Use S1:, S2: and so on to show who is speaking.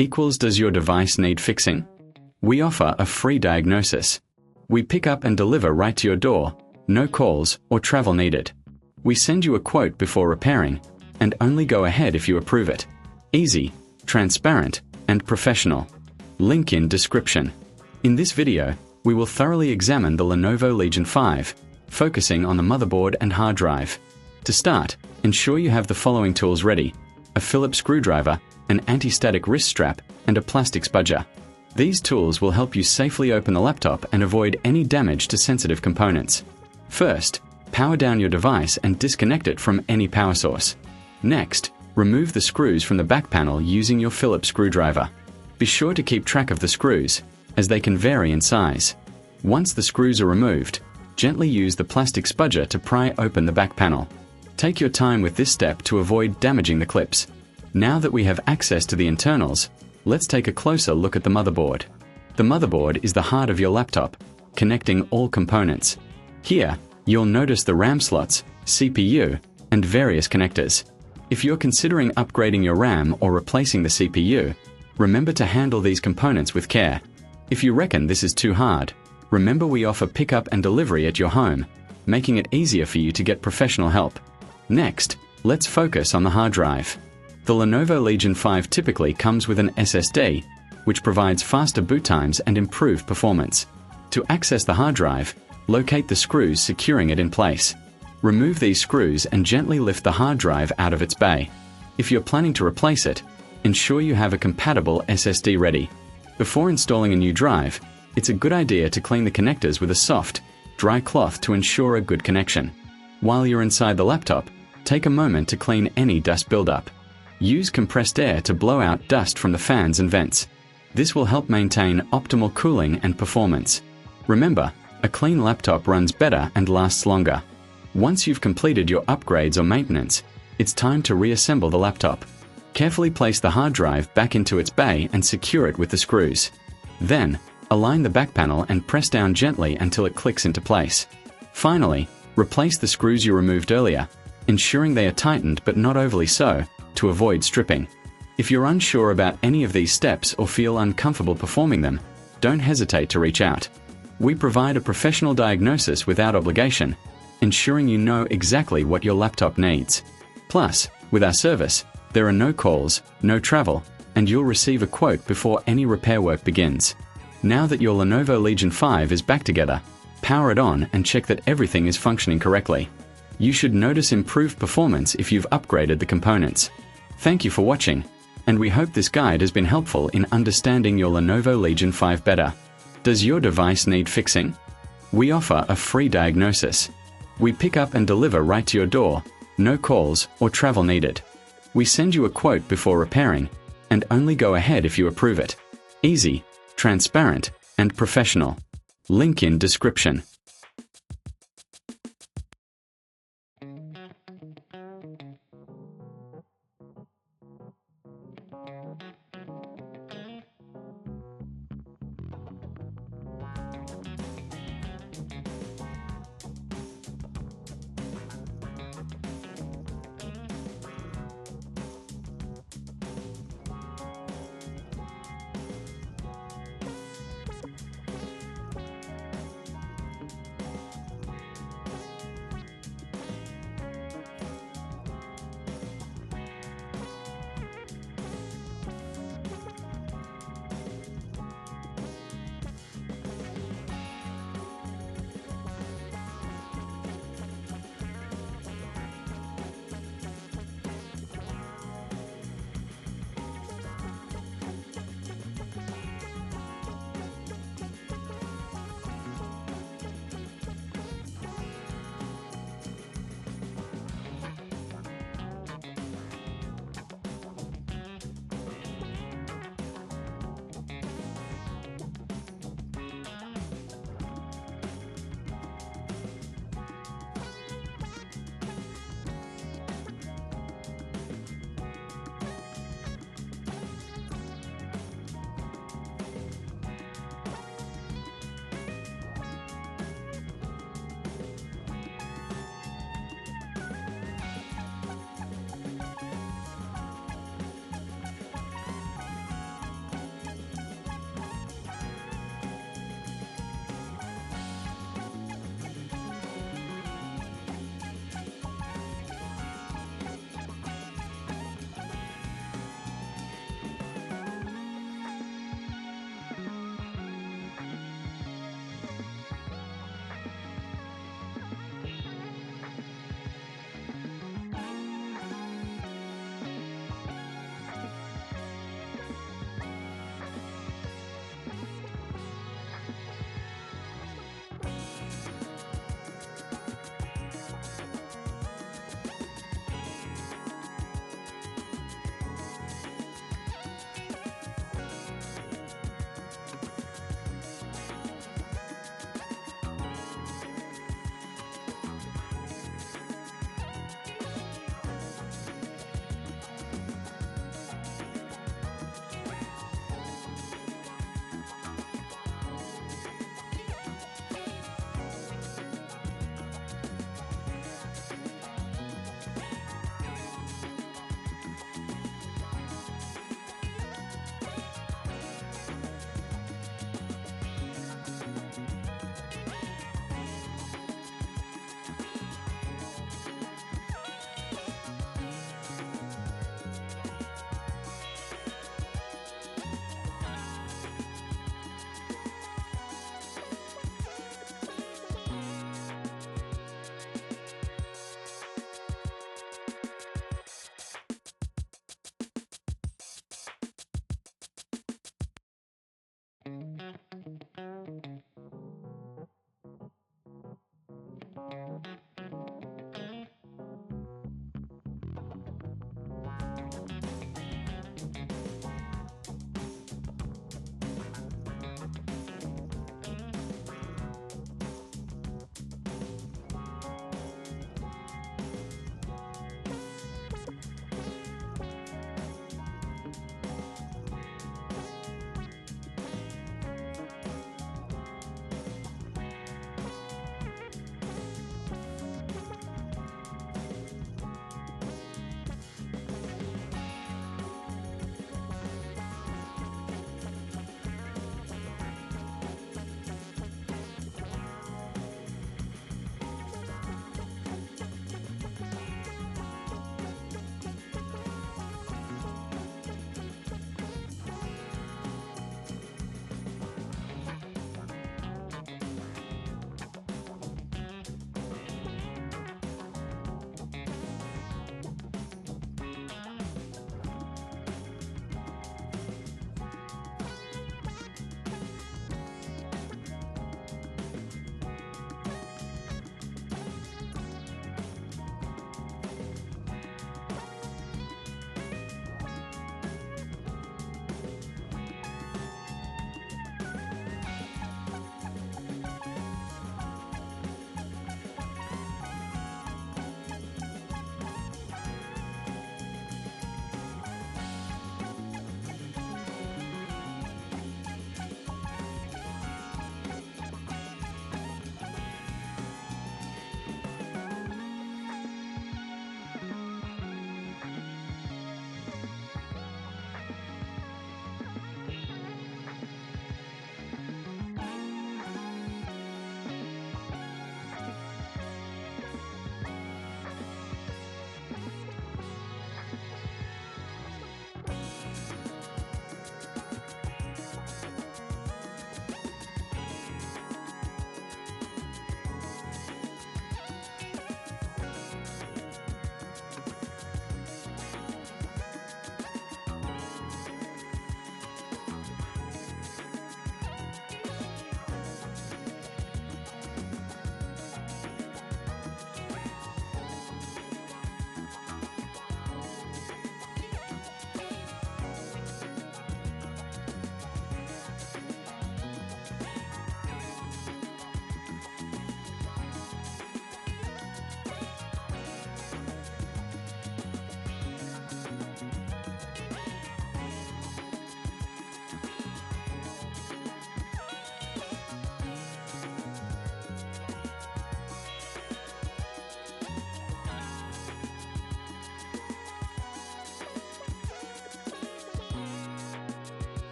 S1: equals does your device need fixing? We offer a free diagnosis. We pick up and deliver right to your door, no calls or travel needed. We send you a quote before repairing, and only go ahead if you approve it. Easy, transparent, and professional. Link in description. In this video, we will thoroughly examine the Lenovo Legion 5, focusing on the motherboard and hard drive. To start, ensure you have the following tools ready: a Phillips screwdriver, an anti-static wrist strap, and a plastic spudger. These tools will help you safely open the laptop and avoid any damage to sensitive components. First, power down your device and disconnect it from any power source. Next, remove the screws from the back panel using your Phillips screwdriver. Be sure to keep track of the screws, as they can vary in size. Once the screws are removed, gently use the plastic spudger to pry open the back panel. Take your time with this step to avoid damaging the clips. Now that we have access to the internals, let's take a closer look at the motherboard. The motherboard is the heart of your laptop, connecting all components. Here, you'll notice the RAM slots, CPU, and various connectors. If you're considering upgrading your RAM or replacing the CPU, remember to handle these components with care. If you reckon this is too hard, remember we offer pickup and delivery at your home, making it easier for you to get professional help. Next, let's focus on the hard drive. The Lenovo Legion 5 typically comes with an SSD, which provides faster boot times and improved performance. To access the hard drive, locate the screws securing it in place. Remove these screws and gently lift the hard drive out of its bay. If you're planning to replace it, ensure you have a compatible SSD ready. Before installing a new drive, it's a good idea to clean the connectors with a soft, dry cloth to ensure a good connection. While you're inside the laptop, take a moment to clean any dust buildup. Use compressed air to blow out dust from the fans and vents. This will help maintain optimal cooling and performance. Remember, a clean laptop runs better and lasts longer. Once you've completed your upgrades or maintenance, it's time to reassemble the laptop. Carefully place the hard drive back into its bay and secure it with the screws. Then, align the back panel and press down gently until it clicks into place. Finally, replace the screws you removed earlier, ensuring they are tightened but not overly so, to avoid stripping. If you're unsure about any of these steps or feel uncomfortable performing them, don't hesitate to reach out. We provide a professional diagnosis without obligation, ensuring you know exactly what your laptop needs. Plus, with our service, there are no calls, no travel, and you'll receive a quote before any repair work begins. Now that your Lenovo Legion 5 is back together, power it on and check that everything is functioning correctly. You should notice improved performance if you've upgraded the components. Thank you for watching, and we hope this guide has been helpful in understanding your Lenovo Legion 5 better. Does your device need fixing? We offer a free diagnosis. We pick up and deliver right to your door, no calls or travel needed. We send you a quote before repairing, and only go ahead if you approve it. Easy, transparent, and professional. Link in description.